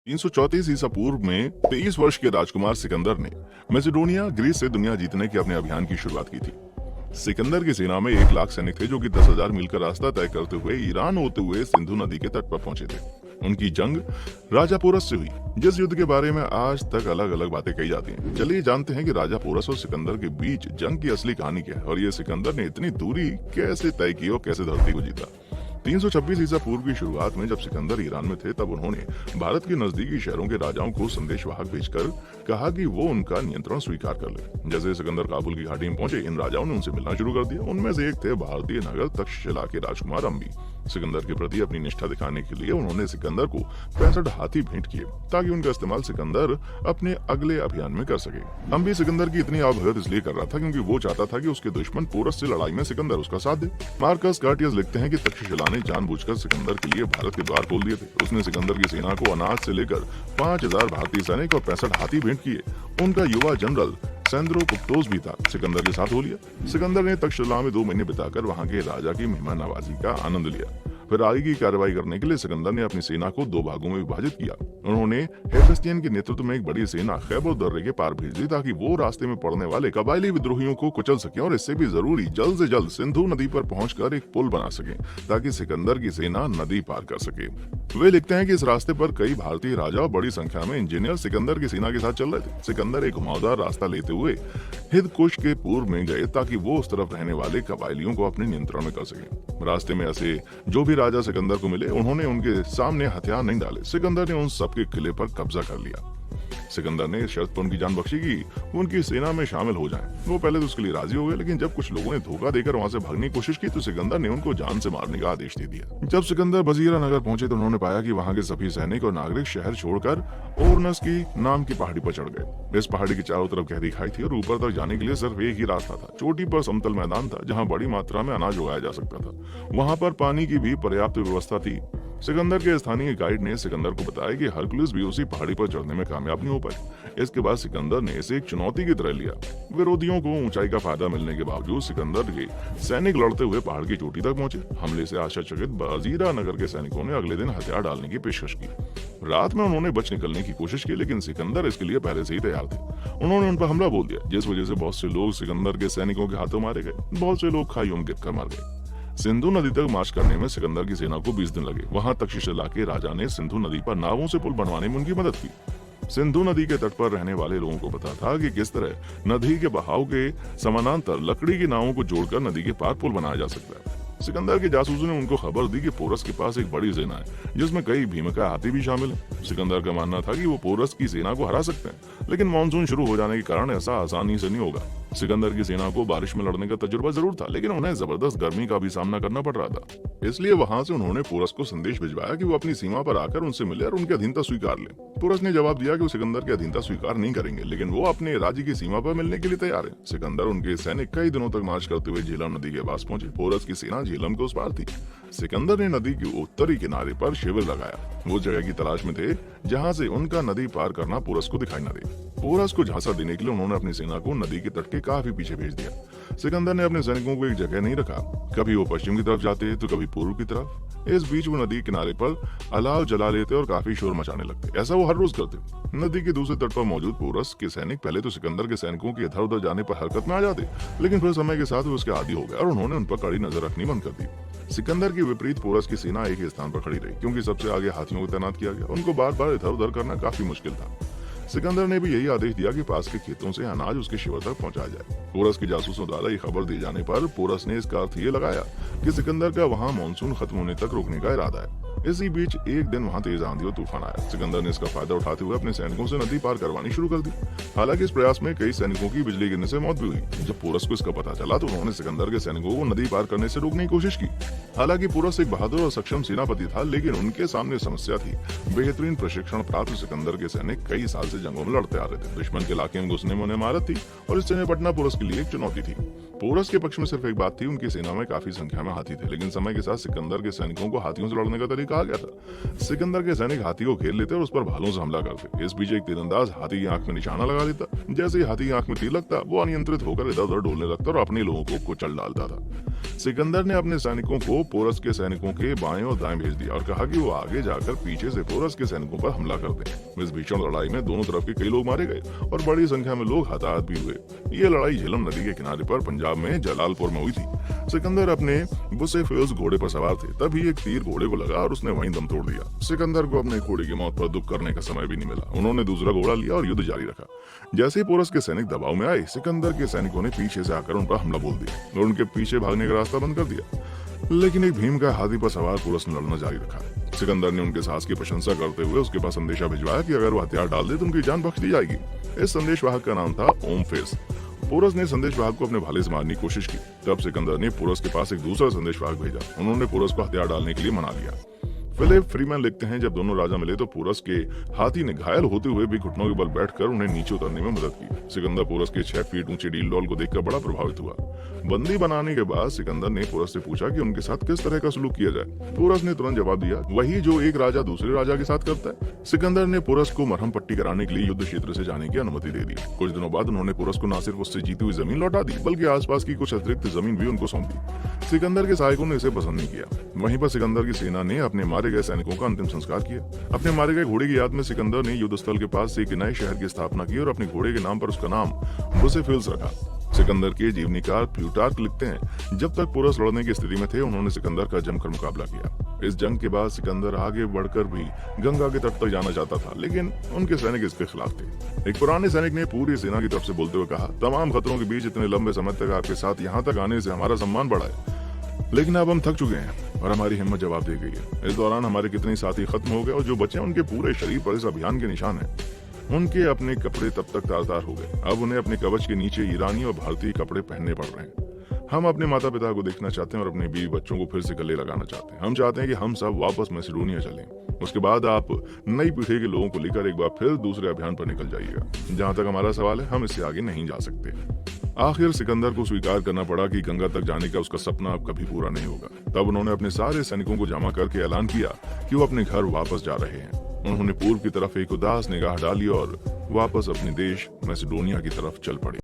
334 ईसा पूर्व में 23 वर्ष के राजकुमार सिकंदर ने मैसेडोनिया ग्रीस से दुनिया जीतने के अपने अभियान की शुरुआत की थी। सिकंदर की सेना में 1 लाख सैनिक थे जो कि 10,000 मील का रास्ता तय करते हुए ईरान होते हुए सिंधु नदी के तट पर पहुंचे थे। उनकी जंग राजा पोरस से हुई, जिस युद्ध के बारे में आज तक अलग अलग बातें कही जाती हैं। चलिए जानते हैं कि राजा पोरस और सिकंदर के बीच जंग की असली कहानी क्या है और ये सिकंदर ने इतनी दूरी कैसे तय की और कैसे धरती को जीता। 326 ईसा पूर्व की शुरुआत में जब सिकंदर ईरान में थे तब उन्होंने भारत के नजदीकी शहरों के राजाओं को संदेशवाहक भेजकर कहा कि वो उनका नियंत्रण स्वीकार कर ले। जैसे सिकंदर काबुल की घाटी में पहुंचे, इन राजाओं ने उनसे मिलना शुरू कर दिया। उनमें से एक थे भारतीय नगर तक्षशिला के राजकुमार अम्बी। सिकंदर के प्रति अपनी निष्ठा दिखाने के लिए उन्होंने सिकंदर को 65 हाथी भेंट किए ताकि उनका इस्तेमाल सिकंदर अपने अगले अभियान में कर सके। अम्बी सिकंदर की इतनी आवभगत इसलिए कर रहा था क्योंकि वो चाहता था कि उसके दुश्मन पोरस से लड़ाई में सिकंदर उसका साथ दे। मार्कस कार्टियस लिखते हैं कि तक्षशिला ने जानबूझकर सिकंदर के लिए भारत के द्वार खोल दिए थे। उसने सिकंदर की सेना को अनाज से लेकर 5000 भारतीय सैनिक और 65 हाथी भेंट किए। उनका युवा जनरल सेंद्रो कुप्तोस भी था, सिकंदर के साथ हो लिया। सिकंदर ने तक्षशिला में 2 महीने बिताकर वहां के राजा की मेहमान नवाजी का आनंद लिया। फिर आगे की कार्रवाई करने के लिए सिकंदर ने अपनी सेना को 2 भागों में विभाजित किया। उन्होंने हेफेस्टियन के नेतृत्व में एक बड़ी सेना खैबर दर्रे के पार भेज दी ताकि वो रास्ते में पड़ने वाले कबायली विद्रोहियों को कुचल सके और इससे भी जरूरी जल्द से जल्द सिंधु नदी पर पहुंचकर एक पुल बना सके ताकि सिकंदर की सेना नदी पार कर सके। वे लिखते हैं कि इस रास्ते पर कई भारतीय राजा और बड़ी संख्या में इंजीनियर सिकंदर की सेना के साथ चल रहे थे। सिकंदर एक घुमावदार रास्ता लेते हुए हिंदकुश के पूर्व में गए ताकि वो उस तरफ रहने वाले कबायलियों को अपने नियंत्रण में कर सके। रास्ते में ऐसे जो भी राजा सिकंदर को मिले, उन्होंने उनके सामने हथियार नहीं डाले। सिकंदर ने उन सबके किले पर कब्जा कर लिया। सिकंदर ने शर्त पर उनकी जान बख्शी कि उनकी सेना में शामिल हो जाएं। वो पहले तो उसके लिए राजी हो गए, लेकिन जब कुछ लोगों ने धोखा देकर वहां से भागने की कोशिश की तो सिकंदर ने उनको जान से मारने का आदेश दे दिया। जब सिकंदर बजीरा नगर पहुंचे तो उन्होंने पाया कि वहां के सभी सैनिक और नागरिक शहर छोड़कर ओरनस की नाम की पहाड़ी पर चढ़ गए। इस पहाड़ी की चारों तरफ गहरी खाई थी और ऊपर तक जाने के लिए सिर्फ एक ही रास्ता था। चोटी पर समतल मैदान था जहाँ बड़ी मात्रा में अनाज उगाया जा सकता था। वहां पर पानी की भी पर्याप्त व्यवस्था थी। सिकंदर के स्थानीय गाइड ने सिकंदर को बताया कि हरकुलिस भी उसी पहाड़ी पर चढ़ने में कामयाब नहीं हो पाए। इसके बाद सिकंदर ने इसे एक चुनौती की तरह लिया। विरोधियों को ऊंचाई का फायदा मिलने के बावजूद सिकंदर के सैनिक लड़ते हुए पहाड़ की चोटी तक पहुंचे। हमले से आश्चर्यचकित बजीरा नगर के सैनिकों ने अगले दिन हथियार डालने की पेशकश की। रात में उन्होंने बच निकलने की कोशिश की, लेकिन सिकंदर इसके लिए पहले से ही तैयार थे। उन्होंने उन पर हमला बोल दिया, जिस वजह से बहुत से लोग सिकंदर के सैनिकों के हाथों मारे गए। बहुत से लोग खाइयों में गिरकर मार गए। सिंधु नदी तक मार्च करने में सिकंदर की सेना को 20 दिन लगे। वहां तक्षशिला के राजा ने सिंधु नदी पर नावों से पुल बनवाने में उनकी मदद की। सिंधु नदी के तट पर रहने वाले लोगों को पता था कि किस तरह नदी के बहाव के समानांतर लकड़ी की नावों को जोड़कर नदी के पार पुल बनाया जा सकता है। सिकंदर के जासूसों ने उनको खबर दी कि पोरस के पास एक बड़ी सेना है जिसमें कई भीमका हाथी भी शामिल है। सिकंदर का मानना था कि वो पोरस की सेना को हरा सकते हैं, लेकिन मानसून शुरू हो जाने के कारण ऐसा आसानी से नहीं होगा। सिकंदर की सेना को बारिश में लड़ने का तजुर्बा जरूर था, लेकिन उन्हें जबरदस्त गर्मी का भी सामना करना पड़ रहा था। इसलिए वहां से उन्होंने पोरस को संदेश भिजवाया कि वो अपनी सीमा पर आकर उनसे मिले और उनकी अधीनता स्वीकार ले। पोरस ने जवाब दिया कि वो सिकंदर की अधीनता स्वीकार नहीं करेंगे, लेकिन वो अपने राज्य की सीमा पर मिलने के लिए तैयार है। सिकंदर उनके सैनिक कई दिनों तक मार्च करते हुए झेलम नदी के पास पहुंचे। पोरस की सेना झेलम के उस पार थी। सिकंदर ने नदी के उत्तरी किनारे पर शिविर लगाया। वो जगह की तलाश में थे जहां से उनका नदी पार करना पोरस को दिखाई न दे। पोरस को झांसा देने के लिए उन्होंने अपनी सेना को नदी के तट के काफी पीछे भेज दिया। सिकंदर ने अपने सैनिकों को एक जगह नहीं रखा, कभी वो पश्चिम की तरफ जाते तो कभी पूर्व की तरफ। इस बीच वो नदी किनारे पर अलाव जला लेते और काफी शोर मचाने लगते। ऐसा वो हर रोज करते। नदी के दूसरे तट पर मौजूद पोरस के सैनिक पहले तो सिकंदर के सैनिकों के इधर उधर जाने पर हरकत में आ जाते, लेकिन फिर समय के साथ वो उसके आदी हो गए और उन्होंने उन पर कड़ी नजर रखनी बंद कर दी। सिकंदर के विपरीत पोरस की सेना एक ही स्थान पर खड़ी रही, क्योंकि सबसे आगे हाथियों को तैनात किया गया। उनको बार बार इधर उधर करना काफी मुश्किल था। सिकंदर ने भी यही आदेश दिया कि पास के खेतों से अनाज उसके शिविर तक पहुंचाया जाए। पोरस के जासूसों द्वारा ये खबर दिए जाने पर पोरस ने इसका अर्थ ये लगाया कि सिकंदर का वहां मानसून खत्म होने तक रोकने का इरादा है। इसी बीच एक दिन वहां तेज आंधी और तूफान आया। सिकंदर ने इसका फायदा उठाते हुए अपने सैनिकों से नदी पार करवानी शुरू कर दी। हालांकि इस प्रयास में कई सैनिकों की बिजली गिरने से मौत भी हुई। जब पोरस को इसका पता चला तो उन्होंने सिकंदर के सैनिकों को नदी पार करने से रोकने की कोशिश की। हालांकि पोरस एक बहादुर और सक्षम सेनापति था, लेकिन उनके सामने समस्या थी। बेहतरीन प्रशिक्षण प्राप्त सिकंदर के सैनिक कई साल से जंगों में लड़ते आ रहे थे। दुश्मन के इलाके में घुसने में उन्हें महारत थी और इससे निपटना पोरस के लिए एक चुनौती थी। पोरस के पक्ष में सिर्फ एक बात थी, उनकी सेना में काफी संख्या में हाथी थे, लेकिन समय के साथ सिकंदर के सैनिकों को हाथियों से लड़ने का तरीका आ गया था। सिकंदर के सैनिक हाथी को घेर लेते और उस पर भालों से हमला करते। इस बीच एक तीरंदाज हाथी की आंख में निशाना लगा लेता। जैसे ही हाथी की आंख में तीर लगता, वो अनियंत्रित होकर इधर उधर डोलने लगता और अपने लोगों को कुचल डालता था। सिकंदर ने अपने सैनिकों को पोरस के सैनिकों के बाएं और दाएं भेज दिया और कहा कि वो आगे जाकर पीछे से पोरस के सैनिकों पर हमला कर दें। इस भीषण लड़ाई में दोनों तरफ के कई लोग मारे गए और बड़ी संख्या में लोग हताहत भी हुए। ये लड़ाई झेलम नदी के किनारे पर पंजाब में जलालपुर में हुई थी। सिकंदर अपने बुसेफेल्स घोड़े पर सवार थे, तभी एक तीर घोड़े को लगा और उसने वहीं दम तोड़ दिया। सिकंदर को अपने घोड़े की मौत पर दुख करने का समय भी नहीं मिला। उन्होंने दूसरा घोड़ा लिया और युद्ध जारी रखा। जैसे ही पोरस के सैनिक दबाव में आए, सिकंदर के सैनिकों ने पीछे से आकर उन पर हमला बोल दिया और उनके पीछे भागने का रास्ता बंद कर दिया। लेकिन एक भीम का हाथी पर सवार पोरस ने लड़ना जारी रखा। सिकंदर ने उनके साहस की प्रशंसा करते हुए उसके पास संदेशा भिजवाया कि अगर वो हथियार डाल दे तो उनकी जान बख्श दी जाएगी। इस संदेशवाहक का नाम था ओम फेस। पोरस ने संदेशवाहक को अपने भाले से मारने की कोशिश की। तब सिकंदर ने पोरस के पास एक दूसरा संदेशवाहक भेजा। उन्होंने पोरस को हथियार डालने के लिए मना लिया। फिलिप फ्रीमैन लिखते हैं, जब दोनों राजा मिले तो पोरस के हाथी ने घायल होते हुए भी घुटनों के बल बैठकर उन्हें नीचे उतरने में मदद की। सिकंदर पोरस के 6 फीट ऊंचे डीलडॉल को देखकर बड़ा प्रभावित हुआ। बंदी बनाने के बाद सिकंदर ने पोरस से पूछा कि उनके साथ किस तरह का सलूक किया जाए। पोरस ने तुरंत जवाब दिया, वही जो एक राजा दूसरे राजा के साथ करता है। सिकंदर ने पोरस को मरहम पट्टी कराने के लिए युद्ध क्षेत्र से जाने की अनुमति दे दी। कुछ दिनों बाद उन्होंने पोरस को न सिर्फ उससे जीती हुई जमीन लौटा दी, बल्कि आसपास की कुछ अतिरिक्त जमीन भी उनको सौंप दी। सिकंदर के सहायकों ने इसे पसंद नहीं किया। वहीं पर सिकंदर की सेना ने अपने मारे गए सैनिकों का अंतिम संस्कार किया। अपने मारे गए घोड़े की याद में सिकंदर ने युद्ध स्थल के पास एक नए शहर की स्थापना की और अपने घोड़े के नाम पर उसका नाम बुसेफेल्स रखा। सिकंदर के जीवनीकार प्लूटार्क लिखते हैं, जब तक पोरस लड़ने की स्थिति में थे उन्होंने सिकंदर का जमकर मुकाबला किया। इस जंग के बाद सिकंदर आगे बढ़कर भी गंगा के तट तक जाना चाहता था, लेकिन उनके सैनिक इसके खिलाफ थे। एक पुराने सैनिक ने पूरी सेना की तरफ से बोलते हुए कहा, तमाम खतरों के बीच इतने लंबे समय तक आपके साथ यहाँ तक आने से हमारा सम्मान बढ़ा है, लेकिन अब हम थक चुके हैं और हमारी हिम्मत जवाब दे गई है। इस दौरान हमारे कितने साथी खत्म हो गए और जो बचे उनके पूरे शरीर पर इस अभियान के निशान हैं। उनके अपने कपड़े तब तक तार-तार हो गए। अब उन्हें अपने कवच के नीचे ईरानी और भारतीय कपड़े पहनने पड़ रहे हैं। हम अपने माता पिता को देखना चाहते हैं और अपने बीवी बच्चों को फिर से गले लगाना चाहते हैं। हम चाहते हैं कि हम सब वापस मैसेडोनिया चलें। उसके बाद आप नई पीढ़ी के लोगों को लेकर एक बार फिर दूसरे अभियान पर निकल जाइएगा। जहां तक हमारा सवाल है, हम इससे आगे नहीं जा सकते। आखिर सिकंदर को स्वीकार करना पड़ा कि गंगा तक जाने का उसका सपना अब कभी पूरा नहीं होगा। तब उन्होंने अपने सारे सैनिकों को जमा करके ऐलान किया कि वो अपने घर वापस जा रहे हैं। उन्होंने पूर्व की तरफ एक उदास निगाह डाली और वापस अपने देश मैसेडोनिया की तरफ चल पड़े।